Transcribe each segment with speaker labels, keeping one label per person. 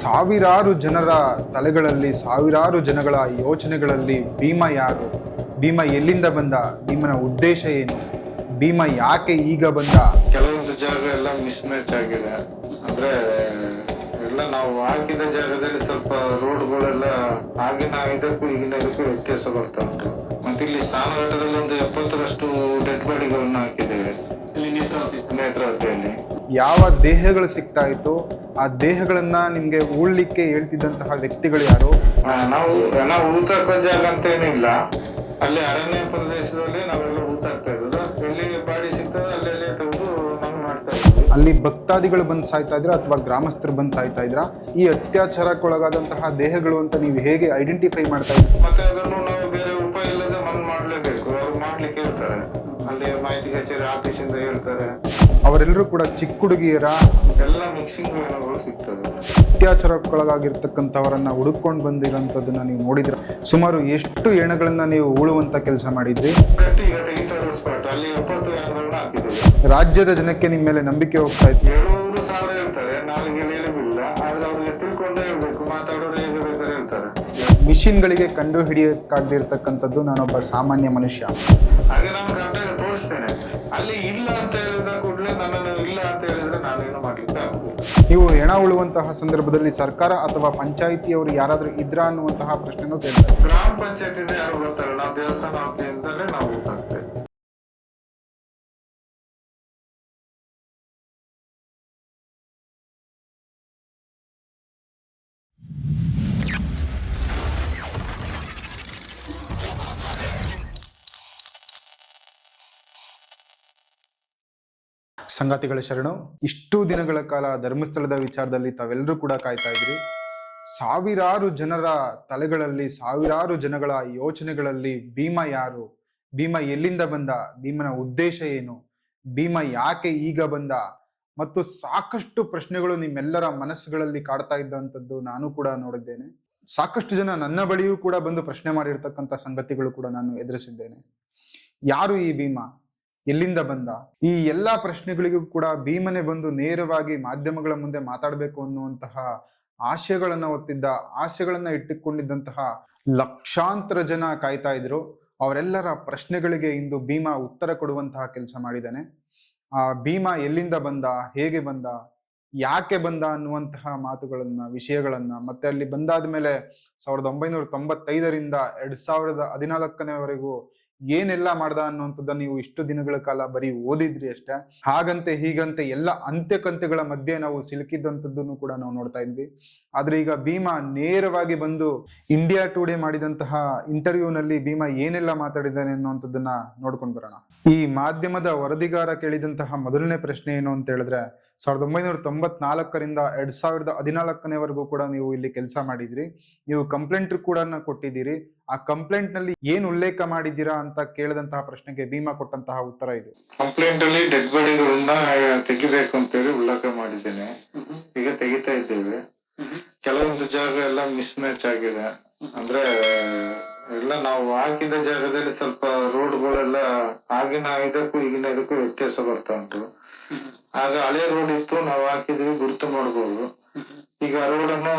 Speaker 1: ಸಾವಿರಾರು ಜನರ ತಲೆಗಳಲ್ಲಿ, ಸಾವಿರಾರು ಜನಗಳ ಯೋಚನೆಗಳಲ್ಲಿ ಭೀಮ ಯಾರು, ಭೀಮ ಎಲ್ಲಿಂದ ಬಂದ, ಭೀಮನ ಉದ್ದೇಶ ಏನು, ಭೀಮ ಯಾಕೆ ಈಗ ಬಂದ.
Speaker 2: ಕೆಲವೊಂದು ಜಾಗ ಎಲ್ಲ ಮಿಸ್ ಮ್ಯಾಚ್ ಆಗಿದೆ. ಅಂದ್ರೆ ಎಲ್ಲ ನಾವು ಹಾಕಿದ ಜಾಗದಲ್ಲಿ ಸ್ವಲ್ಪ ರೋಡ್ಗಳೆಲ್ಲ ಆಗಿನ ಇದಕ್ಕೂ ಈಗಿನ ಇದಕ್ಕೂ ವ್ಯತ್ಯಾಸ ಬರ್ತಾ ಉಂಟು. ಮತ್ತೆ ಇಲ್ಲಿ ಸಾನಘಟ್ಟದಲ್ಲಿ ಒಂದು 70ರಷ್ಟು ಡೆಡ್ ಬಾಡಿಗಳನ್ನ ಹಾಕಿದ್ದೇವೆ ನೇತ್ರಾವತಿಯಲ್ಲಿ.
Speaker 1: ಯಾವ ದೇಹಗಳು ಸಿಗ್ತಾ ಇತ್ತು, ಆ ದೇಹಗಳನ್ನ ನಿಮ್ಗೆ ಉಳ್ಲಿಕ್ಕೆ ಹೇಳ್ತಿದ್ದಂತಹ ವ್ಯಕ್ತಿಗಳು ಯಾರು?
Speaker 2: ನಾವು ಊತಾಕೋ ಜಾಗ ಅಂತ ಏನಿಲ್ಲ, ಅಲ್ಲಿ ಅರಣ್ಯ ಪ್ರದೇಶದಲ್ಲಿ ನಾವೆಲ್ಲ ಊತಾಕ್ತಾ ಇರೋದು. ಎಲ್ಲಿ ಬಾಡಿ ಸಿಗ್ತದೆ ಅಲ್ಲೆಲ್ಲೇ ತೆಗೆದು ನಾವು ಮಾಡ್ತಾ ಇದ್ವಿ.
Speaker 1: ಅಲ್ಲಿ ಭಕ್ತಾದಿಗಳು ಬಂದು ಸಾಯ್ತಾ ಇದ್ರ ಅಥವಾ ಗ್ರಾಮಸ್ಥರು ಬಂದು ಸಾಯ್ತಾ ಇದ್ರ? ಈ ಅತ್ಯಾಚಾರಕ್ಕೊಳಗಾದಂತಹ ದೇಹಗಳು ಅಂತ ನೀವು ಹೇಗೆ ಐಡೆಂಟಿಫೈ ಮಾಡ್ತಾ ಇದ್ರಿ?
Speaker 2: ಮತ್ತೆ ಅದನ್ನು ನಾವು ಬೇರೆ ಉಪಾಯ ಇಲ್ಲದೆ ಮಣ್ಣು ಮಾಡ್ಲೇಬೇಕು. ಅವ್ರು ಮಾಡ್ಲಿಕ್ಕೆ ಹೇಳ್ತಾರೆ, ಅಲ್ಲಿ ಮಾಹಿತಿ ಕಚೇರಿ ಆಫೀಸಿಂದ ಹೇಳ್ತಾರೆ.
Speaker 1: ಅವರೆಲ್ಲರೂ ಕೂಡ ಚಿಕ್ಕ ಹುಡುಗಿಯರ
Speaker 2: ಎಲ್ಲ ಮಿಕ್ಸಿಂಗ್ ಏನಗಳು ಸಿಗ್ತದೆ.
Speaker 1: ಅತ್ಯಾಚಾರಕ್ಕೊಳಗಾಗಿರ್ತಕ್ಕಂಥವರನ್ನ ಹುಡುಕೊಂಡು ಬಂದಿರೋಂಥದ್ದನ್ನ ನೀವು ನೋಡಿದ್ರೆ, ಸುಮಾರು ಎಷ್ಟು ಹೆಣಗಳನ್ನ ನೀವು ಉಳುವಂತ ಕೆಲಸ ಮಾಡಿದ್ರಿ?
Speaker 2: ಈಗ ತೆಗಿತಾ ಇರೋ ಸ್ಪಾಟ್ ಅಲ್ಲಿ 70 ಹೆಣಗಳನ್ನ ಹಾಕಿದ್ದೀವಿ.
Speaker 1: ರಾಜ್ಯದ ಜನಕ್ಕೆ ನಿಮ್ಮ ಮೇಲೆ ನಂಬಿಕೆ ಹೋಗ್ತಾ ಇತ್ತು.
Speaker 2: 700,000 ಹೇಳ್ತಾರೆ, ನಾಲ್ಗೆ ಹೇಳಿಲ್ಲ. ಆದ್ರೆ ಅವ್ರಿಗೆ ತಿಳ್ಕೊಂಡೇ ಹೇಳ್ಬೇಕು, ಮಾತಾಡೋರು ಹೇಗೆ ಬೇಕಾದ್ರೆ ಹೇಳ್ತಾರೆ.
Speaker 1: ಮಿಷಿನ್ಗಳಿಗೆ ಕಂಡು ಹಿಡಿಯಕ್ಕಾಗದಿರ್ತಕ್ಕಂಥದ್ದು ನಾನೊಬ್ಬ ಸಾಮಾನ್ಯ ಮನುಷ್ಯ.
Speaker 2: ಹಾಗೆ ನಾನು ಕರೆಕ್ಟಾಗಿ ತೋರಿಸ್ತೇನೆ. ಅಲ್ಲಿ ಇಲ್ಲ ಅಂತ ಹೇಳಿದ ಕೂಡಲೇ ನನ್ನನ್ನು ಇಲ್ಲ ಅಂತ ಹೇಳಿದ್ರೆ ನಾನೇನು ಮಾಡ್ಲಿಕ್ಕೆ ಆಗುದಿಲ್ಲ.
Speaker 1: ನೀವು ಹೆಣ ಉಳುವಂತಹ ಸಂದರ್ಭದಲ್ಲಿ ಸರ್ಕಾರ ಅಥವಾ ಪಂಚಾಯಿತಿಯವರು ಯಾರಾದ್ರೂ ಇದ್ರ ಅನ್ನುವಂತಹ ಪ್ರಶ್ನೆನೂ ಕೇಳ್ತಾರೆ.
Speaker 2: ಗ್ರಾಮ ಪಂಚಾಯತಿಂದ ಯಾರು ಬರ್ತಾರೆ, ನಾವು ದೇವಸ್ಥಾನ ವತಿಯಿಂದಲೇ ನಾವು ಊಟಾಗ್ತಾ ಇದ್ದೀವಿ.
Speaker 1: ಸಂಗಾತಿಗಳ ಶರಣು. ಇಷ್ಟು ದಿನಗಳ ಕಾಲ ಧರ್ಮಸ್ಥಳದ ವಿಚಾರದಲ್ಲಿ ತಾವೆಲ್ಲರೂ ಕೂಡ ಕಾಯ್ತಾ ಇದ್ರಿ. ಸಾವಿರಾರು ಜನರ ತಲೆಗಳಲ್ಲಿ, ಸಾವಿರಾರು ಜನಗಳ ಯೋಚನೆಗಳಲ್ಲಿ ಭೀಮ ಯಾರು, ಭೀಮ ಎಲ್ಲಿಂದ ಬಂದ, ಭೀಮನ ಉದ್ದೇಶ ಏನು, ಭೀಮ ಯಾಕೆ ಈಗ ಬಂದ, ಮತ್ತು ಸಾಕಷ್ಟು ಪ್ರಶ್ನೆಗಳು ನಿಮ್ಮೆಲ್ಲರ ಮನಸ್ಸುಗಳಲ್ಲಿ ಕಾಡ್ತಾ ಇದ್ದಂಥದ್ದು ನಾನು ಕೂಡ ನೋಡಿದ್ದೇನೆ. ಸಾಕಷ್ಟು ಜನ ನನ್ನ ಬಳಿಯೂ ಕೂಡ ಬಂದು ಪ್ರಶ್ನೆ ಮಾಡಿರ್ತಕ್ಕಂಥ ಸಂಗತಿಗಳು ಕೂಡ ನಾನು ಎದುರಿಸಿದ್ದೇನೆ. ಯಾರು ಈ ಭೀಮ, ಎಲ್ಲಿಂದ ಬಂದ? ಈ ಎಲ್ಲಾ ಪ್ರಶ್ನೆಗಳಿಗೂ ಕೂಡ ಭೀಮನೆ ಬಂದು ನೇರವಾಗಿ ಮಾಧ್ಯಮಗಳ ಮುಂದೆ ಮಾತಾಡಬೇಕು ಅನ್ನುವಂತಹ ಆಶಯಗಳನ್ನ ಹೊತ್ತಿದ್ದ, ಆಶಯಗಳನ್ನ ಇಟ್ಟುಕೊಂಡಿದ್ದಂತಹ ಲಕ್ಷಾಂತರ ಜನ ಕಾಯ್ತಾ ಇದ್ರು. ಅವರೆಲ್ಲರ ಪ್ರಶ್ನೆಗಳಿಗೆ ಇಂದು ಭೀಮ ಉತ್ತರ ಕೊಡುವಂತಹ ಕೆಲಸ ಮಾಡಿದ್ದಾನೆ. ಆ ಭೀಮ ಎಲ್ಲಿಂದ ಬಂದ, ಹೇಗೆ ಬಂದ, ಯಾಕೆ ಬಂದ ಅನ್ನುವಂತಹ ಮಾತುಗಳನ್ನ, ವಿಷಯಗಳನ್ನ, ಮತ್ತೆ ಅಲ್ಲಿ ಬಂದಾದ ಮೇಲೆ 1995ರಿಂದ 2014ವರೆಗೂ ಏನೆಲ್ಲ ಮಾಡ್ದ ಅನ್ನುವಂಥದ್ದನ್ನ ನೀವು ಇಷ್ಟು ದಿನಗಳ ಕಾಲ ಬರೀ ಓದಿದ್ರಿ ಅಷ್ಟೇ. ಹಾಗಂತೆ ಹೀಗಂತೆ ಎಲ್ಲ ಅಂತ್ಯಕಂತೆಗಳ ಮಧ್ಯೆ ನಾವು ಸಿಲುಕಿದ್ದಂಥದ್ದನ್ನು ಕೂಡ ನಾವು ನೋಡ್ತಾ ಇದ್ವಿ. ಆದ್ರೆ ಈಗ ಭೀಮ ನೇರವಾಗಿ ಬಂದು ಇಂಡಿಯಾ ಟುಡೇ ಮಾಡಿದಂತಹ ಇಂಟರ್ವ್ಯೂನಲ್ಲಿ ಭೀಮ ಏನೆಲ್ಲ ಮಾತಾಡಿದ್ದಾನೆ ಅನ್ನುವಂಥದ್ದನ್ನ ನೋಡ್ಕೊಂಡು ಬರೋಣ. ಈ ಮಾಧ್ಯಮದ ವರದಿಗಾರ ಕೇಳಿದಂತಹ ಮೊದಲನೇ ಪ್ರಶ್ನೆ ಏನು ಅಂತ ಹೇಳಿದ್ರೆ, 1994ರಿಂದ 2014ವರೆಗೂ ಕೂಡ ನೀವು ಇಲ್ಲಿ ಕೆಲಸ ಮಾಡಿದ್ರಿ, ನೀವು ಕಂಪ್ಲೇಂಟ್ ಕೂಡ ಕೊಟ್ಟಿದ್ದೀರಿ. ಆ ಕಂಪ್ಲೇಂಟ್ ನಲ್ಲಿ ಏನ್ ಉಲ್ಲೇಖ ಮಾಡಿದ್ದೀರಾ ಅಂತ ಕೇಳಿದಂತಹ ಪ್ರಶ್ನೆಗೆ ಭೀಮಾ ಕೊಟ್ಟಂತಹ ಉತ್ತರ ಇದು.
Speaker 2: ಕಂಪ್ಲೇಂಟ್ ಅಲ್ಲಿ ಡೆಡ್ ಬಾಡಿಗಳನ್ನ ತೆಗಿಬೇಕು ಅಂತೇಳಿ ಉಲ್ಲೇಖ ಮಾಡಿದ್ದೇನೆ. ಈಗ ತೆಗಿತಾ ಇದ್ದೇವೆ. ಕೆಲವೊಂದು ಜಾಗ ಎಲ್ಲ ಮಿಸ್ ಮ್ಯಾಚ್ ಆಗಿದೆ. ಅಂದ್ರೆ ಎಲ್ಲ ನಾವು ಹಾಕಿದ ಜಾಗದಲ್ಲಿ ಸ್ವಲ್ಪ ರೋಡ್ಗಳೆಲ್ಲ ಆಗಿನ ಇದಕ್ಕೂ ಈಗಿನ ಇದಕ್ಕೂ ವ್ಯತ್ಯಾಸ ಬರ್ತಾ ಉಂಟು. ಆಗ ಹಳೆ ರೋಡ್ ಇತ್ತು, ನಾವು ಹಾಕಿದ್ವಿ, ಗುರುತು ಮಾಡ್ಬೋದು. ಈಗ ರೋಡ್ ಅನ್ನು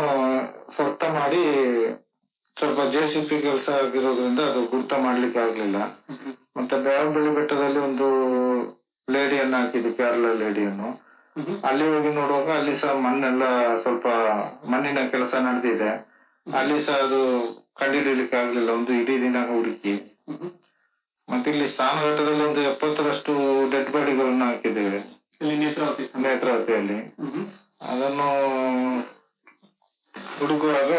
Speaker 2: ಸ್ವರ್ಥ ಮಾಡಿ ಸ್ವಲ್ಪ JCP ಕೆಲಸ ಆಗಿರೋದ್ರಿಂದ ಅದು ಗುರ್ತ ಮಾಡ್ಲಿಕ್ಕೆ ಆಗ್ಲಿಲ್ಲ. ಮತ್ತೆ ಬ್ಯಾವಬಳ್ಳಿ ಬೆಟ್ಟದಲ್ಲಿ ಒಂದು ಲೇಡಿಯನ್ನ ಹಾಕಿದ್ವಿ, ಕೇರಳ ಲೇಡಿಯನ್ನು. ಅಲ್ಲಿ ಹೋಗಿ ನೋಡುವಾಗ ಅಲ್ಲಿ ಸಹ ಮಣ್ಣೆಲ್ಲ ಸ್ವಲ್ಪ ಮಣ್ಣಿನ ಕೆಲಸ ನಡೆದಿದೆ. ಅಲ್ಲಿ ಸಹ ಅದು ಕಂಡುಹಿಡಿಯಲಿಕ್ಕೆ ಆಗ್ಲಿಲ್ಲ, ಒಂದು ಇಡೀ ದಿನ ಹುಡುಕಿ. ಮತ್ತೆ ಇಲ್ಲಿ ಸಾನಘಟ್ಟದಲ್ಲಿ ಒಂದು 70ರಷ್ಟು ಡೆಡ್ ಬಾಡಿಗಳನ್ನ ಹಾಕಿದ್ದೇವೆ ನೇತ್ರಾವತಿಯಲ್ಲಿ. ಅದನ್ನು ಹುಡುಕುವಾಗ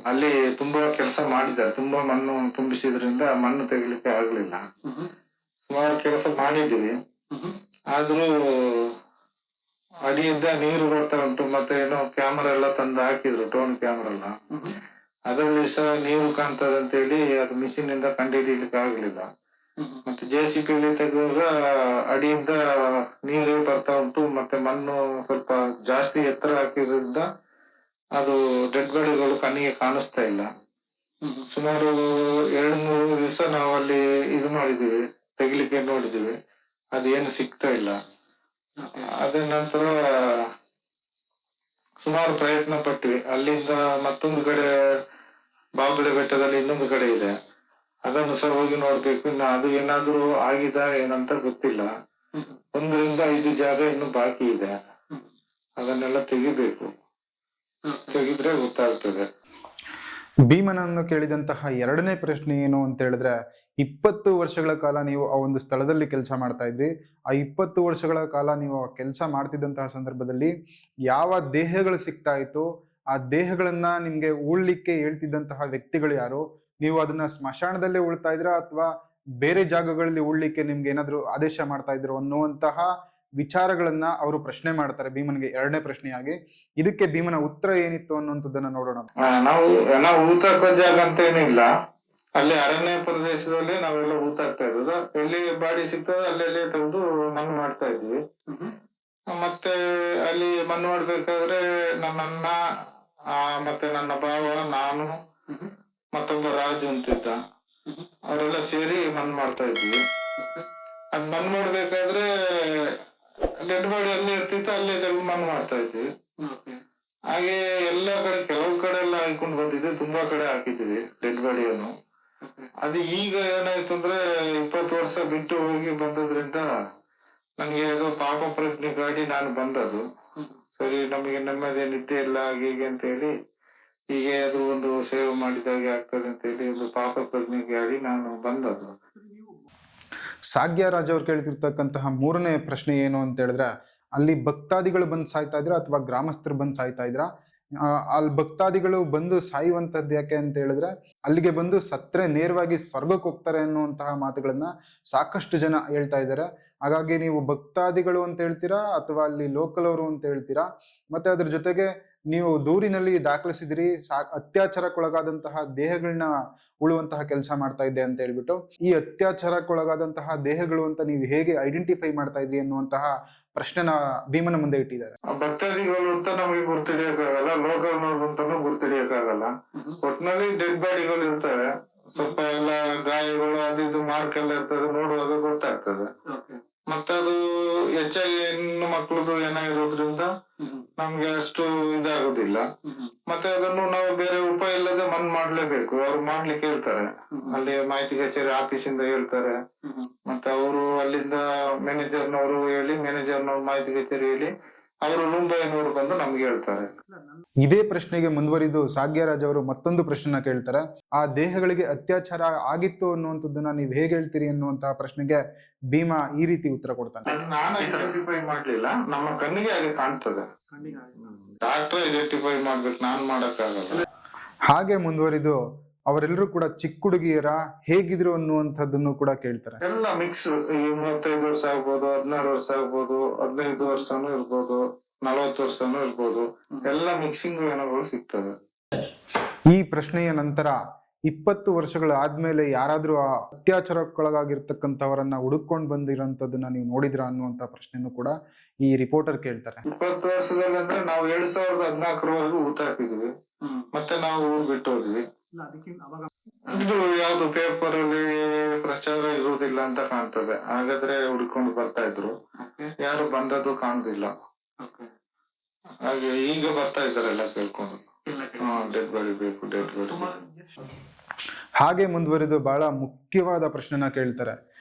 Speaker 2: ಅಲ್ಲಿ ತುಂಬಾ ಕೆಲಸ ಮಾಡಿದ್ದಾರೆ, ತುಂಬಾ ಮಣ್ಣು ತುಂಬಿಸಿದ್ರಿಂದ ಮಣ್ಣು ತೆಗಿಲಿಕ್ಕೆ ಆಗ್ಲಿಲ್ಲ. ಸುಮಾರು ಕೆಲಸ ಮಾಡಿದ್ದೀವಿ, ಆದ್ರೂ ಅಡಿಯಿಂದ ನೀರು ಬರ್ತಾ ಉಂಟು. ಮತ್ತೆ ಏನೋ ಕ್ಯಾಮರಾ ಎಲ್ಲ ತಂದು ಹಾಕಿದ್ರು, ಡ್ರೋನ್ ಕ್ಯಾಮರಾ ಎಲ್ಲ. ಅದರಲ್ಲಿ ಸಹ ನೀರು ಕಾಣ್ತದೆ ಅಂತ ಹೇಳಿ ಅದು ಮಿಷಿನ್ ಇಂದ ಕಂಡುಹಿಡಿಯಲಿಕ್ಕೆ ಆಗ್ಲಿಲ್ಲ. ಮತ್ತೆ JCP ತೆಗುವಾಗ ಅಡಿಯಿಂದ ನೀರು ಬರ್ತಾ ಉಂಟು. ಮತ್ತೆ ಮಣ್ಣು ಸ್ವಲ್ಪ ಜಾಸ್ತಿ ಎತ್ತರ ಹಾಕಿದ್ರಿಂದ ಅದು ಡೆಡ್ ಬಾಡಿಗಳು ಕಣ್ಣಿಗೆ ಕಾಣಿಸ್ತಾ ಇಲ್ಲ. ಸುಮಾರು 2-3 ದಿವಸ ನಾವು ಅಲ್ಲಿ ಇದು ಮಾಡಿದೀವಿ, ತೆಗಿಲಿಕ್ಕೆ ನೋಡಿದೀವಿ, ಅದೇನು ಸಿಗ್ತಾ ಇಲ್ಲ. ಅದ ನಂತರ ಸುಮಾರು ಪ್ರಯತ್ನ ಪಟ್ವಿ. ಅಲ್ಲಿಂದ ಮತ್ತೊಂದು ಕಡೆ ಬಾಬಳೆ ಬೆಟ್ಟದಲ್ಲಿ ಇನ್ನೊಂದು ಕಡೆ ಇದೆ, ಅದನ್ನು ಸಹ ಹೋಗಿ ನೋಡ್ಬೇಕು. ಇನ್ನು ಅದು ಏನಾದ್ರೂ ಆಗಿದೆ ಏನಂತ ಗೊತ್ತಿಲ್ಲ. 1-5 ಜಾಗ ಇನ್ನು ಬಾಕಿ ಇದೆ, ಅದನ್ನೆಲ್ಲ ತೆಗಿಬೇಕು. ತೆಗಿದ್ರೆ ಗೊತ್ತಾಗ್ತದೆ.
Speaker 1: ಭೀಮನನ್ನು ಕೇಳಿದಂತಹ ಎರಡನೇ ಪ್ರಶ್ನೆ ಏನು ಅಂತ ಹೇಳಿದ್ರೆ, 20 ವರ್ಷಗಳ ಕಾಲ ನೀವು ಆ ಒಂದು ಸ್ಥಳದಲ್ಲಿ ಕೆಲಸ ಮಾಡ್ತಾ ಇದ್ರಿ. ಆ 20 ವರ್ಷಗಳ ಕಾಲ ನೀವು ಕೆಲಸ ಮಾಡ್ತಿದ್ದಂತಹ ಸಂದರ್ಭದಲ್ಲಿ ಯಾವ ದೇಹಗಳು ಸಿಗ್ತಾ ಇತ್ತು, ಆ ದೇಹಗಳನ್ನ ನಿಮ್ಗೆ ಉಳ್ಲಿಕ್ಕೆ ಹೇಳ್ತಿದ್ದಂತಹ ವ್ಯಕ್ತಿಗಳು ಯಾರು, ನೀವು ಅದನ್ನ ಸ್ಮಶಾನದಲ್ಲೇ ಉಳ್ತಾ ಇದ್ರಾ ಅಥವಾ ಬೇರೆ ಜಾಗಗಳಲ್ಲಿ ಉಳ್ಲಿಕ್ಕೆ ನಿಮ್ಗೆ ಏನಾದ್ರು ಆದೇಶ ಮಾಡ್ತಾ ಇದ್ರು ಅನ್ನುವಂತಹ ವಿಚಾರಗಳನ್ನ ಅವರು ಪ್ರಶ್ನೆ ಮಾಡ್ತಾರೆ ಭೀಮನ್ಗೆ ಎರಡನೇ ಪ್ರಶ್ನೆಯಾಗಿ. ಇದಕ್ಕೆ ಭೀಮನ ಉತ್ತರ ಏನಿತ್ತು ಅನ್ನುವಂಥದ್ದನ್ನ ನೋಡೋಣ.
Speaker 2: ನಾವು ಊತಕ್ಕೋ ಜಾಗ ಅಂತ ಏನಿಲ್ಲ, ಅಲ್ಲಿ ಅರಣ್ಯ ಪ್ರದೇಶದಲ್ಲಿ ನಾವೆಲ್ಲ ಊತಾಕ್ತಾ ಇರೋದು. ಎಲ್ಲಿ ಬಾಡಿ ಸಿಗ್ತದೆ ಅಲ್ಲೆಲ್ಲಿ ತೆಗೆದು ಮಣ್ಣು ಮಾಡ್ತಾ ಇದ್ವಿ. ಮತ್ತೆ ಅಲ್ಲಿ ಮಣ್ಣು ಮಾಡ್ಬೇಕಾದ್ರೆ ನನ್ನಣ್ಣ, ಮತ್ತೆ ನನ್ನ ಭಾವ, ನಾನು, ಮತ್ತೊಬ್ಬ ರಾಜು ಅಂತಿದ್ದ, ಅವರೆಲ್ಲ ಸೇರಿ ಮಣ್ಣು ಮಾಡ್ತಾ ಇದ್ವಿ. ಅದ್ ಮಣ್ಣು ಮಾಡ್ಬೇಕಾದ್ರೆ ಡೆಡ್ ಬಾಡಿ ಅಲ್ಲಿ ಇರ್ತಿತ್ತು, ಅಲ್ಲೇ ತೆಗೆದು ಮಣ್ಣು ಮಾಡ್ತಾ ಇದ್ವಿ. ಹಾಗೆ ಎಲ್ಲಾ ಕಡೆ, ಕೆಲವು ಕಡೆ ಎಲ್ಲ ಹಾಕೊಂಡು ಬಂದಿದ್ವಿ, ತುಂಬಾ ಕಡೆ ಹಾಕಿದ್ವಿ ಡೆಡ್ ಬಾಡಿಯನ್ನು. ಅದು ಈಗ ಏನಾಯ್ತು ಅಂದ್ರೆ 20 ವರ್ಷ ಬಿಟ್ಟು ಹೋಗಿ ಬಂದದ್ರಿಂದ ನನ್ಗೆ ಅದು ಪಾಪ ಪ್ರಜ್ಞೆ ಗಾಡಿ ನಾನು ಬಂದದು. ಸರಿ, ನಮಗೆ ನೆಮ್ಮದಿ ನಿದ್ದೆ ಇಲ್ಲ ಹೀಗೆ ಅಂತ ಹೇಳಿ, ಹೀಗೆ ಅದು ಒಂದು ಸೇವೆ ಮಾಡಿದಾಗೆ ಆಗ್ತದೆ ಅಂತ ಹೇಳಿ ಒಂದು ಪಾಪ ಪ್ರಜ್ಞೆ ಗಾಡಿ ನಾನು ಬಂದದು.
Speaker 1: ಸಾಗ್ಯ ರಾಜ್ ಅವ್ರು ಕೇಳ್ತಿರ್ತಕ್ಕಂತಹ ಮೂರನೇ ಪ್ರಶ್ನೆ ಏನು ಅಂತ ಹೇಳಿದ್ರೆ, ಅಲ್ಲಿ ಭಕ್ತಾದಿಗಳು ಬಂದು ಸಾಯ್ತಾ ಇದ್ರ ಅಥವಾ ಗ್ರಾಮಸ್ಥರು ಬಂದು ಸಾಯ್ತಾ ಇದ್ರ? ಅಲ್ಲಿ ಭಕ್ತಾದಿಗಳು ಬಂದು ಸಾಯುವಂತದ್ದು ಯಾಕೆ ಅಂತ ಹೇಳಿದ್ರೆ, ಅಲ್ಲಿಗೆ ಬಂದು ಸತ್ರೆ ನೇರವಾಗಿ ಸ್ವರ್ಗಕ್ಕೆ ಹೋಗ್ತಾರೆ ಅನ್ನುವಂತಹ ಮಾತುಗಳನ್ನ ಸಾಕಷ್ಟು ಜನ ಹೇಳ್ತಾ ಇದ್ದಾರೆ. ಹಾಗಾಗಿ ನೀವು ಭಕ್ತಾದಿಗಳು ಅಂತ ಹೇಳ್ತೀರಾ ಅಥವಾ ಅಲ್ಲಿ ಲೋಕಲ್ ಅವರು ಅಂತ ಹೇಳ್ತೀರಾ? ಮತ್ತೆ ಅದ್ರ ಜೊತೆಗೆ ನೀವು ದೂರಿನಲ್ಲಿ ದಾಖಲಿಸಿದಿರಿ ಅತ್ಯಾಚಾರಕ್ಕೊಳಗಾದಂತಹ ದೇಹಗಳನ್ನ ಉಳುವಂತಹ ಕೆಲಸ ಮಾಡ್ತಾ ಇದ್ದೆ ಅಂತ ಹೇಳ್ಬಿಟ್ಟು. ಈ ಅತ್ಯಾಚಾರಕ್ಕೊಳಗಾದಂತಹ ದೇಹಗಳು ಅಂತ ನೀವು ಹೇಗೆ ಐಡೆಂಟಿಫೈ ಮಾಡ್ತಾ ಇದ್ರಿ ಅನ್ನುವಂತಹ ಪ್ರಶ್ನೆನ ಭೀಮನ ಮುಂದೆ ಇಟ್ಟಿದ್ದಾರೆ.
Speaker 2: ಭಕ್ತಾದಿಗಳು ಅಂತ ನಮಗೆ ಗುರ್ತಿಡಿಯಕ್ಕಾಗಲ್ಲ, ಲೋಕಲ್ ಅಂತಾನು ಗುರ್ತಿಡಿಯಕ್ಕಾಗಲ್ಲ. ಒಟ್ನಲ್ಲಿ ಡೆಡ್ ಬಾಡಿಗಳು ಇರ್ತವೆ, ಸ್ವಲ್ಪ ಎಲ್ಲ ಗಾಯಗಳು ಅದು ಇದು ಮಾರ್ಕ್ ಎಲ್ಲ ಇರ್ತದೆ, ನೋಡುವಾಗ ಗೊತ್ತಾಗ್ತದೆ. ಮತ್ತೆ ಅದು ಹೆಚ್ಚಾಗಿ ಹೆಣ್ಣು ಮಕ್ಕಳದು ಏನಾಗಿರೋದ್ರಿಂದ ನಮ್ಗೆ ಅಷ್ಟು ಇದಾಗೋದಿಲ್ಲ. ಮತ್ತೆ ಅದನ್ನು ನಾವು ಬೇರೆ ಉಪಾಯ ಇಲ್ಲದೆ ಮಣ್ಣು ಮಾಡ್ಲೇಬೇಕು. ಅವ್ರು ಮಾಡ್ಲಿಕ್ಕೆ ಹೇಳ್ತಾರೆ, ಅಲ್ಲಿ ಮಾಹಿತಿ ಕಚೇರಿ ಆಫೀಸಿಂದ ಹೇಳ್ತಾರೆ. ಮತ್ತೆ ಅವರು ಅಲ್ಲಿಂದ ಮ್ಯಾನೇಜರ್ನವರು ಹೇಳಿ, ಮ್ಯಾನೇಜರ್ನವ್ರು ಮಾಹಿತಿ ಕಚೇರಿ ಹೇಳಿ, ಅವರು ರೂಂಬೈನವರು ಬಂದು ನಮ್ಗೆ ಹೇಳ್ತಾರೆ.
Speaker 1: ಇದೇ ಪ್ರಶ್ನೆಗೆ ಮುಂದುವರಿದು ಸಾಗ್ಯರಾಜ್ ಅವರು ಮತ್ತೊಂದು ಪ್ರಶ್ನೆನ ಕೇಳ್ತಾರೆ. ಆ ದೇಹಗಳಿಗೆ ಅತ್ಯಾಚಾರ ಆಗಿತ್ತು ಅನ್ನುವಂಥದ್ದನ್ನ ನೀವು ಹೇಗೆ ಹೇಳ್ತೀರಿ ಅನ್ನುವಂತಹ ಪ್ರಶ್ನೆಗೆ ಭೀಮ ಈ ರೀತಿ ಉತ್ತರ ಕೊಡ್ತಾನೆ.
Speaker 2: ನಾನು ಐಡೆಂಟಿಫೈ ಮಾಡ್ಲಿಲ್ಲ, ನಮ್ಮ ಕಣ್ಣಿಗೆ ಹಾಗೆ ಕಾಣ್ತದೆ. ಡಾಕ್ಟರ್ ಐಡೆಂಟಿಫೈ ಮಾಡ್ಬೇಕು, ನಾನ್ ಮಾಡಕ್ಕಾಗಲ್ಲ.
Speaker 1: ಹಾಗೆ ಮುಂದುವರಿದು ಅವರೆಲ್ಲರೂ ಕೂಡ ಚಿಕ್ಕ ಹುಡುಗಿಯರ ಹೇಗಿದ್ರು ಅನ್ನುವಂಥದ್ದನ್ನು ಕೂಡ ಕೇಳ್ತಾರೆ.
Speaker 2: ಎಲ್ಲ ಮಿಕ್ಸ್, 35 ವರ್ಷ ಆಗ್ಬೋದು, 16 ವರ್ಷ ಆಗ್ಬೋದು, 15 ವರ್ಷನೂ ಇರ್ಬೋದು, 40 ವರ್ಷನೂ ಇರ್ಬೋದು, ಎಲ್ಲ ಮಿಕ್ಸಿಂಗ್ ಏನಗಳು ಸಿಗ್ತವೆ.
Speaker 1: ಈ ಪ್ರಶ್ನೆಯ ನಂತರ 20 ವರ್ಷಗಳಾದ್ಮೇಲೆ ಯಾರಾದ್ರೂ ಆ ಅತ್ಯಾಚಾರಕ್ಕೊಳಗಾಗಿರ್ತಕ್ಕಂಥವರನ್ನ ಹುಡುಕೊಂಡು ಬಂದಿರೋಂಥದ್ದನ್ನ ನೀವು ನೋಡಿದ್ರ ಅನ್ನುವಂತ ಪ್ರಶ್ನೆನೂ ಕೂಡ ಈ ರಿಪೋರ್ಟರ್ ಕೇಳ್ತಾರೆ.
Speaker 2: 20 ವರ್ಷದಲ್ಲಿ ಅಂದ್ರೆ ನಾವು 2014 ಊಟ ಹಾಕಿದ್ವಿ, ಮತ್ತೆ ನಾವು ಊರ್ ಬಿಟ್ಟು ಹೋದ್ವಿ. ಇದು ಯಾವ್ದು ಪೇಪರ್ ಅಲ್ಲಿ ಪ್ರಚಾರ ಇರುವುದಿಲ್ಲ ಅಂತ ಕಾಣ್ತದೆ. ಹಾಗಾದ್ರೆ ಹುಡ್ಕೊಂಡು ಬರ್ತಾ ಇದ್ರು, ಯಾರು ಬಂದದ್ದು ಕಾಣುದಿಲ್ಲ. ಹಾಗೆ ಈಗ ಬರ್ತಾ ಇದಾರೆಲ್ಲ ಕೇಳ್ಕೊಂಡು, ಡೆಡ್ ಬಾಡಿ ಬೇಕು, ಡೆಡ್ ಬಾಡಿ.
Speaker 1: ಹಾಗೆ ಮುಂದುವರಿದು ಬಹಳ ಮುಖ್ಯವಾದ ಪ್ರಶ್ನೆನ ಕೇಳ್ತಾರೆ.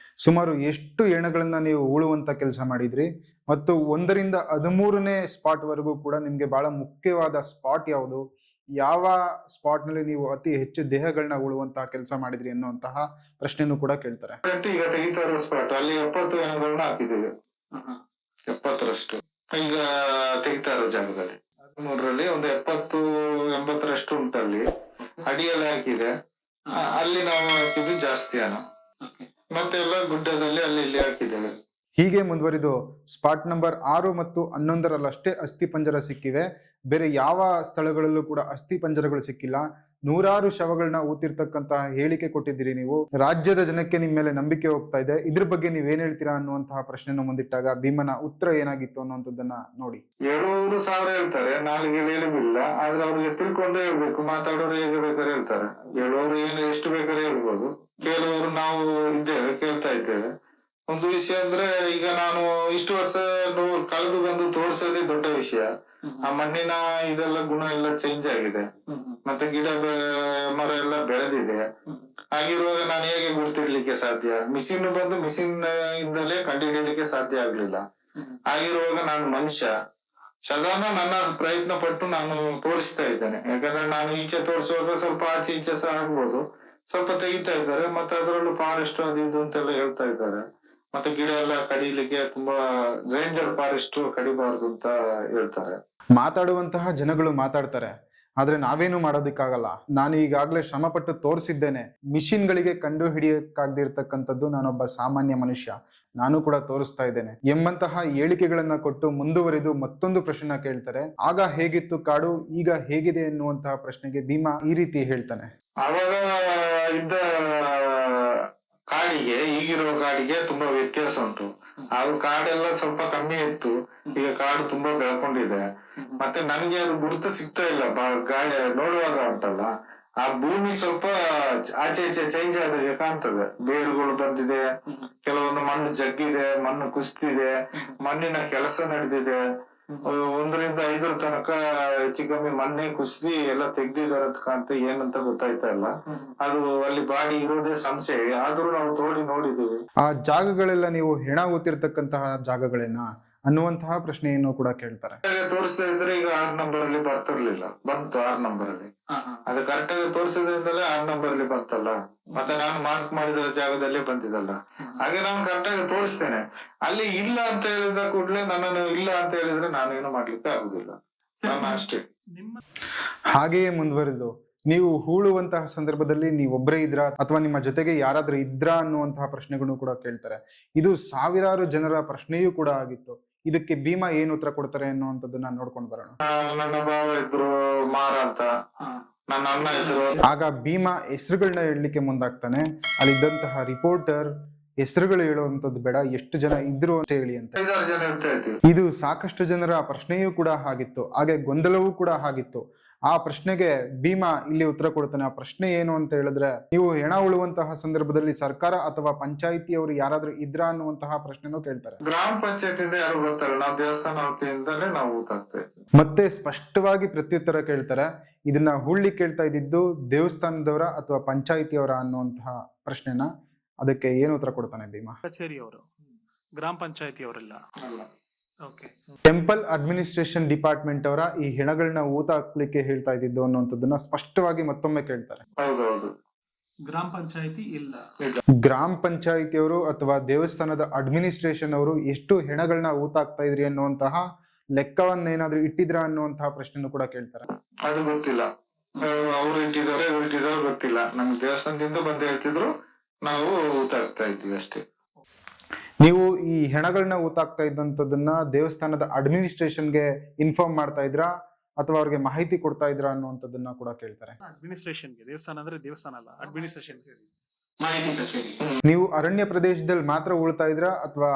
Speaker 1: ಸುಮಾರು ಎಷ್ಟು ಹೆಣಗಳನ್ನ ನೀವು ಉಳುವಂತ ಕೆಲಸ ಮಾಡಿದ್ರಿ ಮತ್ತು 1ರಿಂದ 13ನೇ ಸ್ಪಾಟ್ ವರೆಗೂ ಕೂಡ ನಿಮ್ಗೆ ಬಹಳ ಮುಖ್ಯವಾದ ಸ್ಪಾಟ್ ಯಾವುದು, ಯಾವ ಸ್ಪಾಟ್ ನಲ್ಲಿ ನೀವು ಅತಿ ಹೆಚ್ಚು ದೇಹಗಳನ್ನ ಉಳುವಂತಹ ಕೆಲಸ ಮಾಡಿದ್ರಿ ಅನ್ನುವಂತಹ ಪ್ರಶ್ನೆನೂ ಕೂಡ ಕೇಳ್ತಾರೆ.
Speaker 2: ಈಗ ತೆಗಿತಾ ಇರೋ ಸ್ಪಾಟ್ ಅಲ್ಲಿ 70 ಹೆಣಗಳನ್ನ ಹಾಕಿದ್ದೇವೆ, 70ರಷ್ಟು ಈಗ ತೆಗಿತಾ ಇರೋ ಜಾಗದಲ್ಲಿ. 13ರಲ್ಲಿ ಒಂದು 70-80ರಷ್ಟು ಉಂಟಲ್ಲಿ. ಅಡಿಯಲ್ಲಿ ಹಾಕಿದೆ, ಅಲ್ಲಿ ನಾವು ಹಾಕಿದ್ದು ಜಾಸ್ತಿ ಹಣ. ಮತ್ತೆ ಎಲ್ಲ ಗುಡ್ಡದಲ್ಲಿ ಅಲ್ಲಿ ಇಲ್ಲಿ ಹಾಕಿದ್ದೇವೆ.
Speaker 1: ಹೀಗೆ ಮುಂದುವರಿದು ಸ್ಪಾಟ್ ನಂಬರ್ 6 ಮತ್ತು 11ರಲ್ಲಷ್ಟೇ ಅಸ್ಥಿ ಪಂಜರ ಸಿಕ್ಕಿವೆ. ಬೇರೆ ಯಾವ ಸ್ಥಳಗಳಲ್ಲೂ ಕೂಡ ಅಸ್ಥಿ ಪಂಜರಗಳು ಸಿಕ್ಕಿಲ್ಲ. ನೂರಾರು ಶವಗಳನ್ನ ಊತಿರ್ತಕ್ಕಂತಹ ಹೇಳಿಕೆ ಕೊಟ್ಟಿದ್ದೀರಿ ನೀವು. ರಾಜ್ಯದ ಜನಕ್ಕೆ ನಿಮ್ಮ ಮೇಲೆ ನಂಬಿಕೆ ಹೋಗ್ತಾ ಇದೆ, ಇದ್ರ ಬಗ್ಗೆ ನೀವೇನ್ ಹೇಳ್ತೀರಾ ಅನ್ನುವಂತಹ ಪ್ರಶ್ನೆಯನ್ನು ಮುಂದಿಟ್ಟಾಗ ಭೀಮನ ಉತ್ತರ ಏನಾಗಿತ್ತು ಅನ್ನುವಂಥದ್ದನ್ನ ನೋಡಿ.
Speaker 2: 700,000 ಹೇಳ್ತಾರೆ, ನಾಲಿಗೆ ಹೇಳಿಲ್ಲ, ಆದ್ರೆ ಅವ್ರಿಗೆ ತಿಳ್ಕೊಂಡೇ ಹೇಳ್ಬೇಕು. ಮಾತಾಡೋರು ಹೇಗೆ ಬೇಕಾದ್ರೆ ಹೇಳ್ತಾರೆ, ಹೇಳೋರು ಏನು ಎಷ್ಟು ಬೇಕಾದ್ರೆ ಹೇಳ್ಬೋದು. ಕೆಲವರು ನಾವು ಇದ್ದೇವೆ, ಕೇಳ್ತಾ ಇದ್ದೇವೆ. ಒಂದು ವಿಷಯ ಅಂದ್ರೆ, ಈಗ ನಾನು ಇಷ್ಟು ವರ್ಷ ಕಳೆದು ಬಂದು ತೋರ್ಸೋದೇ ದೊಡ್ಡ ವಿಷಯ. ಆ ಮಣ್ಣಿನ ಇದೆಲ್ಲ ಗುಣ ಎಲ್ಲ ಚೇಂಜ್ ಆಗಿದೆ. ಮತ್ತೆ ಗಿಡ ಮರ ಎಲ್ಲ ಬೆಳೆದಿದೆ. ಹಾಗಿರುವಾಗ ನಾನು ಹೇಗೆ ಗುರ್ತಿಡ್ಲಿಕ್ಕೆ ಸಾಧ್ಯ? ಮಿಷಿನ್ ಬಂದು ಮಿಷಿನ್ ಇಂದಲೇ ಕಂಡುಹಿಡಿಯಲಿಕ್ಕೆ ಸಾಧ್ಯ ಆಗ್ಲಿಲ್ಲ. ಹಾಗಿರುವಾಗ ನಾನು ಮನುಷ್ಯ ಸದಾನ ನನ್ನ ಪ್ರಯತ್ನ ಪಟ್ಟು ನಾನು ತೋರಿಸ್ತಾ ಇದ್ದೇನೆ. ಯಾಕಂದ್ರೆ ನಾನು ಈಚೆ ತೋರಿಸುವಾಗ ಸ್ವಲ್ಪ ಆಚೆ ಈಚೆ ಸಹ ಆಗ್ಬೋದು. ಸ್ವಲ್ಪ ತೆಗಿತಾ ಇದ್ದಾರೆ, ಮತ್ತೆ ಅದರಲ್ಲೂ ಫಾರೆಸ್ಟ್ ಅದು ಇದು ಅಂತೆಲ್ಲ ಹೇಳ್ತಾ ಇದ್ದಾರೆ. ಮತ್ತೆ ಗಿಡ ಎಲ್ಲ ಕಡಿಲಿಕ್ಕೆ ತುಂಬಾ ರೇಂಜರ್ ಫಾರೆಸ್ಟ್ ಕಡಿಬಾರ್ದು ಅಂತ ಹೇಳ್ತಾರೆ.
Speaker 1: ಮಾತಾಡುವಂತಹ ಜನಗಳು ಮಾತಾಡ್ತಾರೆ, ಆದ್ರೆ ನಾವೇನು ಮಾಡೋದಕ್ಕಾಗಲ್ಲ. ನಾನು ಈಗಾಗಲೇ ಶ್ರಮಪಟ್ಟು ತೋರಿಸಿದ್ದೇನೆ. ಮಿಷಿನ್ಗಳಿಗೆ ಕಂಡು ಹಿಡಿಯಕ್ಕಾಗದಿರ್ತಕ್ಕಂಥದ್ದು ನಾನೊಬ್ಬ ಸಾಮಾನ್ಯ ಮನುಷ್ಯ, ನಾನು ಕೂಡ ತೋರಿಸ್ತಾ ಇದ್ದೇನೆ ಎಂಬಂತಹ ಹೇಳಿಕೆಗಳನ್ನ ಕೊಟ್ಟು ಮುಂದುವರಿದು ಮತ್ತೊಂದು ಪ್ರಶ್ನೆ ಕೇಳ್ತಾರೆ. ಆಗ ಹೇಗಿತ್ತು ಕಾಡು, ಈಗ ಹೇಗಿದೆ ಎನ್ನುವಂತಹ ಪ್ರಶ್ನೆಗೆ ಭೀಮಾ ಈ ರೀತಿ ಹೇಳ್ತಾನೆ.
Speaker 2: ಆವಾಗ ಇದ್ದ ಕಾಡಿಗೆ ಈಗಿರುವ ಕಾಡಿಗೆ ತುಂಬಾ ವ್ಯತ್ಯಾಸ ಉಂಟು. ಆಗ ಕಾಡೆಲ್ಲ ಸ್ವಲ್ಪ ಕಮ್ಮಿ ಇತ್ತು, ಈಗ ಕಾಡು ತುಂಬಾ ಬೆಳ್ಕೊಂಡಿದೆ. ಮತ್ತೆ ನನ್ಗೆ ಅದು ಗುರುತು ಸಿಗ್ತಾ ಇಲ್ಲ. ಗಾಡಿ ನೋಡುವಾಗ ಉಂಟಲ್ಲ, ಆ ಭೂಮಿ ಸ್ವಲ್ಪ ಆಚೆ ಈಚೆ ಚೇಂಜ್ ಆದಾಗೆ ಕಾಣ್ತದೆ. ಬೇರುಗಳು ಬಂದಿದೆ, ಕೆಲವೊಂದು ಮಣ್ಣು ಜಗ್ಗಿದೆ, ಮಣ್ಣು ಕುಸಿದಿದೆ, ಮಣ್ಣಿನ ಕೆಲಸ ನಡೆದಿದೆ. 1ರಿಂದ 5 ತನಕ ಹೆಚ್ಚು ಕಮ್ಮಿ ಮಣ್ಣೆ ಕುಸಿದಿ ಎಲ್ಲ ತೆಗ್ದಿದಾರ ಅಂತ ಕಾಣ್ತ. ಏನಂತ ಗೊತ್ತಾಯ್ತಾ ಇಲ್ಲ. ಅದು ಅಲ್ಲಿ ಬಾಡಿ ಇರೋದೇ ಸಂಶಯ, ಆದ್ರೂ ನಾವು ತೋಡಿ ನೋಡಿದೀವಿ.
Speaker 1: ಆ ಜಾಗಗಳೆಲ್ಲ ನೀವು ಹೆಣ ಊತಿರ್ತಕ್ಕಂತಹ ಜಾಗಗಳೇನಾ ಅನ್ನುವಂತಹ ಪ್ರಶ್ನೆಯನ್ನು ಕೂಡ ಕೇಳ್ತಾರೆ.
Speaker 2: ತೋರಿಸ್ತಾ ಇದ್ರೆ ಈಗ 6 ನಂಬರ್ ಅಲ್ಲಿ ಬರ್ತಿರ್ಲಿಲ್ಲ, ಬಂತು 6 ನಂಬರ್ ಅಲ್ಲಿ. ಅದು ಕರೆಕ್ಟ್ ಆಗಿ ತೋರಿಸಿದ್ರಿಂದಲೇ 6 ನಂಬರ್ ಅಲ್ಲಿ ಬಂತಲ್ಲ. ಮತ್ತೆ ನಾನು ಮಾರ್ಕ್ ಮಾಡಿದ ಜಾಗದಲ್ಲೇ ಬಂದಿದಲ್ಲ. ಹಾಗೆ ನಾನು ಕರೆಕ್ಟ್ ಆಗಿ ತೋರಿಸ್ತೇನೆ. ಅಲ್ಲಿ ಇಲ್ಲ ಅಂತ ಹೇಳಿದ ಕೂಡಲೇ ನನ್ನನ್ನು ಇಲ್ಲ ಅಂತ ಹೇಳಿದ್ರೆ ನಾನೇನು ಮಾಡ್ಲಿಕ್ಕೆ ಆಗುದಿಲ್ಲ. ನಾನು ಅಷ್ಟೇ.
Speaker 1: ಹಾಗೆಯೇ ಮುಂದುವರಿದು ನೀವು ಹೂಳುವಂತಹ ಸಂದರ್ಭದಲ್ಲಿ ನೀವೊಬ್ಬರೇ ಇದ್ರಾ ಅಥವಾ ನಿಮ್ಮ ಜೊತೆಗೆ ಯಾರಾದ್ರೂ ಇದ್ರಾ ಅನ್ನುವಂತಹ ಪ್ರಶ್ನೆಗಳನ್ನು ಕೂಡ ಕೇಳ್ತಾರೆ. ಇದು ಸಾವಿರಾರು ಜನರ ಪ್ರಶ್ನೆಯೂ ಕೂಡ ಆಗಿತ್ತು. ಇದಕ್ಕೆ ಭೀಮಾ ಏನು ಉತ್ತರ ಕೊಡ್ತಾರೆ ಅನ್ನುವಂಥದ್ದನ್ನ ನೋಡ್ಕೊಂಡು ಬರೋಣ.
Speaker 2: ನನ್ನ ಭಾವ ಇದ್ರು, ಮಾರ ಅಂತ, ನನ್ನ ಅಣ್ಣ ಇದ್ರು.
Speaker 1: ಆಗ ಭೀಮಾ ಹೆಸರುಗಳನ್ನ ಹೇಳಲಿಕ್ಕೆ ಮುಂದಾಗ್ತಾನೆ. ಅಲ್ಲಿದ್ದಂತಹ ರಿಪೋರ್ಟರ್ ಹೆಸರುಗಳು ಹೇಳುವಂತದ್ದು ಬೇಡ, ಎಷ್ಟು ಜನ ಇದ್ರು ಅಂತ ಹೇಳಿ ಅಂತ.
Speaker 2: 5-6 ಜನ ಇರ್ತಾ ಇದ್ವಿ.
Speaker 1: ಇದು ಸಾಕಷ್ಟು ಜನರ ಪ್ರಶ್ನೆಯೂ ಕೂಡ ಆಗಿತ್ತು, ಹಾಗೆ ಗೊಂದಲವೂ ಕೂಡ ಆಗಿತ್ತು. ಆ ಪ್ರಶ್ನೆಗೆ ಭೀಮಾ ಇಲ್ಲಿ ಉತ್ತರ ಕೊಡ್ತಾನೆ. ಆ ಪ್ರಶ್ನೆ ಏನು ಅಂತ ಹೇಳಿದ್ರೆ, ನೀವು ಹೆಣ ಉಳುವಂತಹ ಸಂದರ್ಭದಲ್ಲಿ ಸರ್ಕಾರ ಅಥವಾ ಪಂಚಾಯಿತಿಯವರು ಯಾರಾದ್ರೂ ಇದ್ರಾ ಅನ್ನುವಂತಹ ಪ್ರಶ್ನೆನೂ ಕೇಳ್ತಾರೆ.
Speaker 2: ಗ್ರಾಮ ಪಂಚಾಯತಿಯಿಂದ ಯಾರು ಬರ್ತಾರೆ, ನಾವು ದೇವಸ್ಥಾನ ವತಿಯಿಂದಲೇ ನಾವು ಊಟ ಆಗ್ತಾ ಇದ್ವಿ.
Speaker 1: ಮತ್ತೆ ಸ್ಪಷ್ಟವಾಗಿ ಪ್ರತ್ಯುತ್ತರ ಕೇಳ್ತಾರೆ. ಇದನ್ನ ಹೂಳ್ಳಿ ಕೇಳ್ತಾ ಇದ್ದಿದ್ದು ದೇವಸ್ಥಾನದವರ ಅಥವಾ ಪಂಚಾಯಿತಿಯವರ ಅನ್ನುವಂತಹ ಪ್ರಶ್ನೆನ. ಅದಕ್ಕೆ ಏನು ಉತ್ತರ ಕೊಡ್ತಾನೆ ಭೀಮಾ?
Speaker 3: ಕಚೇರಿಯವರು, ಗ್ರಾಮ ಪಂಚಾಯತಿಯವರೆಲ್ಲ.
Speaker 1: ಟೆಂಪಲ್ ಅಡ್ಮಿನಿಸ್ಟ್ರೇಷನ್ ಡಿಪಾರ್ಟ್ಮೆಂಟ್ ಅವರ ಈ ಹೆಣಗಳನ್ನ ಊತ ಹಾಕ್ಲಿಕ್ಕೆ ಹೇಳ್ತಾ ಇದ್ದಿದ್ದು ಅನ್ನುವಂಥದ್ದನ್ನ ಸ್ಪಷ್ಟವಾಗಿ ಮತ್ತೊಮ್ಮೆ ಕೇಳ್ತಾರೆ.
Speaker 2: ಹೌದೌದು.
Speaker 3: ಗ್ರಾಮ ಪಂಚಾಯತಿ ಇಲ್ಲ.
Speaker 1: ಗ್ರಾಮ ಪಂಚಾಯಿತಿಯವರು ಅಥವಾ ದೇವಸ್ಥಾನದ ಅಡ್ಮಿನಿಸ್ಟ್ರೇಷನ್ ಅವರು ಎಷ್ಟು ಹೆಣಗಳನ್ನ ಊತ ಹಾಕ್ತಾ ಇದ್ರಿ ಅನ್ನುವಂತಹ ಲೆಕ್ಕವನ್ನೇನಾದ್ರೂ ಇಟ್ಟಿದ್ರ ಅನ್ನುವಂತಹ ಪ್ರಶ್ನೆನೂ ಕೂಡ ಕೇಳ್ತಾರೆ.
Speaker 2: ಅದು ಗೊತ್ತಿಲ್ಲ, ಅವ್ರು ಇಟ್ಟಿದ್ದಾರೆ ಗೊತ್ತಿಲ್ಲ. ನಮ್ಗೆ ದೇವಸ್ಥಾನದಿಂದ ಬಂದು ಹೇಳ್ತಿದ್ರು, ನಾವು ಊಟ ಆಗ್ತಾ ಇದ್ವಿ ಅಷ್ಟೇ.
Speaker 1: ನೀವು ಈ ಹೆಣಗಳನ್ನ ಊತಾಕ್ತಾ ಇದ್ದಂಥದ್ದನ್ನ ದೇವಸ್ಥಾನದ ಅಡ್ಮಿನಿಸ್ಟ್ರೇಷನ್ಗೆ ಇನ್ಫಾರ್ಮ್ ಮಾಡ್ತಾ ಇದ್ರಾ ಅಥವಾ ಅವ್ರಿಗೆ ಮಾಹಿತಿ ಕೊಡ್ತಾ ಇದ್ರಾ ಅನ್ನುವಂಥದ್ದನ್ನ ಕೂಡ ಕೇಳ್ತಾರೆ.
Speaker 3: ಅಡ್ಮಿನಿಸ್ಟ್ರೇಷನ್ಗೆ, ದೇವಸ್ಥಾನ ಅಂದ್ರೆ ದೇವಸ್ಥಾನ ಅಲ್ಲ, ಅಡ್ಮಿನಿಸ್ಟ್ರೇಷನ್
Speaker 2: ಮಾಹಿತಿ ಕಚೇರಿ.
Speaker 1: ನೀವು ಅರಣ್ಯ ಪ್ರದೇಶದಲ್ಲಿ ಮಾತ್ರ ಉಳ್ತಾ ಇದ್ರಾ ಅಥವಾ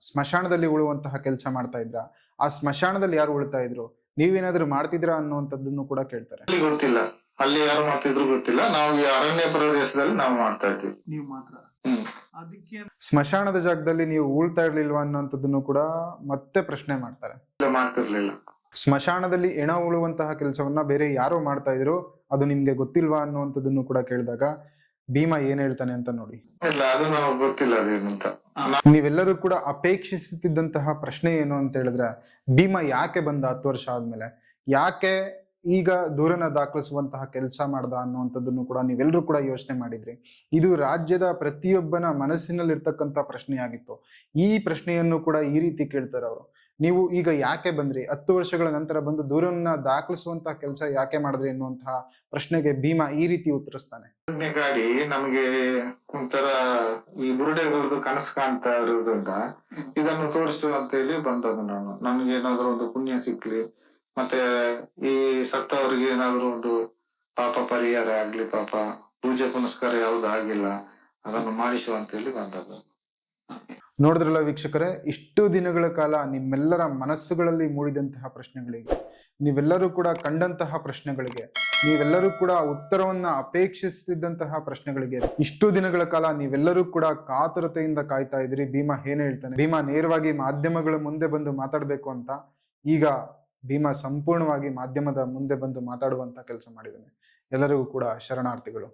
Speaker 1: ಸ್ಮಶಾನದಲ್ಲಿ ಉಳುವಂತಹ ಕೆಲಸ ಮಾಡ್ತಾ ಇದ್ರಾ? ಆ ಸ್ಮಶಾನದಲ್ಲಿ ಯಾರು ಉಳ್ತಾ ಇದ್ರು, ನೀವೇನಾದ್ರೂ ಮಾಡ್ತಿದ್ರಾ ಅನ್ನುವಂಥದ್ದನ್ನು ಕೂಡ ಕೇಳ್ತಾರೆ.
Speaker 2: ಗೊತ್ತಿಲ್ಲ, ಅಲ್ಲಿ ಯಾರು ಮಾಡ್ತಿದ್ರು ಗೊತ್ತಿಲ್ಲ. ನಾವು ಈ ಅರಣ್ಯ ಪ್ರದೇಶದಲ್ಲಿ ನಾವು ಮಾಡ್ತಾ ಇದ್ವಿ.
Speaker 3: ನೀವು ಮಾತ್ರ. ಅದಕ್ಕೆ
Speaker 1: ಸ್ಮಶಾನದ ಜಾಗದಲ್ಲಿ ನೀವು ಉಳ್ತಾ ಇರ್ಲಿಲ್ವಾ ಅನ್ನೋಂಥದ್ದನ್ನು ಕೂಡ ಮತ್ತೆ ಪ್ರಶ್ನೆ ಮಾಡ್ತಾರೆ.
Speaker 2: ಮಾಡ್ತಿರ್ಲಿಲ್ಲ.
Speaker 1: ಸ್ಮಶಾನದಲ್ಲಿ ಹೆಣ ಉಳುವಂತಹ ಕೆಲಸವನ್ನ ಬೇರೆ ಯಾರೋ ಮಾಡ್ತಾ ಇದ್ರು, ಅದು ನಿಮ್ಗೆ ಗೊತ್ತಿಲ್ವಾ ಅನ್ನುವಂಥದ್ದನ್ನು ಕೂಡ ಕೇಳಿದಾಗ ಭೀಮಾ ಏನ್ ಹೇಳ್ತಾನೆ ಅಂತ ನೋಡಿ.
Speaker 2: ಇಲ್ಲ, ಅದು ನಾವು ಗೊತ್ತಿಲ್ಲ ಅದೇನಂತ.
Speaker 1: ನೀವೆಲ್ಲರೂ ಕೂಡ ಅಪೇಕ್ಷಿಸುತ್ತಿದ್ದಂತಹ ಪ್ರಶ್ನೆ ಏನು ಅಂತ ಹೇಳಿದ್ರೆ, ಭೀಮಾ ಯಾಕೆ ಬಂದ 10 ವರ್ಷ ಆದ್ಮೇಲೆ, ಯಾಕೆ ಈಗ ದೂರನ ದಾಖಲಿಸುವಂತಹ ಕೆಲಸ ಮಾಡ್ದ ಅನ್ನುವಂಥದ್ದನ್ನು ಕೂಡ ನೀವೆಲ್ಲರೂ ಕೂಡ ಯೋಚನೆ ಮಾಡಿದ್ರಿ. ಇದು ರಾಜ್ಯದ ಪ್ರತಿಯೊಬ್ಬನ ಮನಸ್ಸಿನಲ್ಲಿರ್ತಕ್ಕಂಥ ಪ್ರಶ್ನೆಯಾಗಿತ್ತು. ಈ ಪ್ರಶ್ನೆಯನ್ನು ಕೂಡ ಈ ರೀತಿ ಕೇಳ್ತಾರೆ ಅವರು. ನೀವು ಈಗ ಯಾಕೆ ಬಂದ್ರಿ, 10 ವರ್ಷಗಳ ನಂತರ ಬಂದು ದೂರನ್ನ ದಾಖಲಿಸುವಂತಹ ಕೆಲಸ ಯಾಕೆ ಮಾಡಿದ್ರಿ ಅನ್ನುವಂತಹ ಪ್ರಶ್ನೆಗೆ ಭೀಮಾ ಈ ರೀತಿ ಉತ್ತರಿಸ್ತಾನೆ.
Speaker 2: ಗಾಡಿ ನಮಗೆ ಒಂಥರ ಈ ಬುರುಡೆಗಳದ್ದು ಕನಸು ಕಾಣ್ತಾ ಇರೋದ್ರಿಂದ ಇದನ್ನು ತೋರಿಸು ಅಂತ ಹೇಳಿ ಬಂದದ್ದು. ನನ್ಗೆ ಏನಾದ್ರು ಒಂದು ಪುಣ್ಯ ಸಿಕ್ಲಿ, ಮತ್ತೆ ಈ ಸತ್ತವರಿಗೆ ಏನಾದ್ರು ಒಂದು ಪಾಪ ಪರಿಹಾರ ಆಗ್ಲಿ, ಪಾಪ ಪೂಜೆ ಪುನಸ್ಕಾರ ಯಾವ್ದು ಆಗಿಲ್ಲ, ಅದನ್ನು ಮಾಡಿಸುವ ಅಂತ ಹೇಳಿ ಬಂದದ್ದು.
Speaker 1: ನೋಡಿದ್ರಲ್ಲ ವೀಕ್ಷಕರೇ, ಇಷ್ಟು ದಿನಗಳ ಕಾಲ ನಿಮ್ಮೆಲ್ಲರ ಮನಸ್ಸುಗಳಲ್ಲಿ ಮೂಡಿದಂತಹ ಪ್ರಶ್ನೆಗಳಿಗೆ, ನೀವೆಲ್ಲರೂ ಕೂಡ ಕಂಡಂತಹ ಪ್ರಶ್ನೆಗಳಿಗೆ, ನೀವೆಲ್ಲರೂ ಕೂಡ ಉತ್ತರವನ್ನ ಅಪೇಕ್ಷಿಸುತ್ತಿದ್ದಂತಹ ಪ್ರಶ್ನೆಗಳಿಗೆ ಇಷ್ಟು ದಿನಗಳ ಕಾಲ ನೀವೆಲ್ಲರೂ ಕೂಡ ಕಾತುರತೆಯಿಂದ ಕಾಯ್ತಾ ಇದ್ರಿ ಭೀಮಾ ಏನ್ ಹೇಳ್ತಾನೆ. ಭೀಮಾ ನೇರವಾಗಿ ಮಾಧ್ಯಮಗಳ ಮುಂದೆ ಬಂದು ಮಾತಾಡ್ಬೇಕು ಅಂತ. ಈಗ ಭೀಮಾ ಸಂಪೂರ್ಣವಾಗಿ ಮಾಧ್ಯಮದ ಮುಂದೆ ಬಂದು ಮಾತಾಡುವಂತ ಕೆಲಸ ಮಾಡಿದ್ದಾನೆ. ಎಲ್ಲರಿಗೂ ಕೂಡ ಶರಣಾರ್ಥಿಗಳು.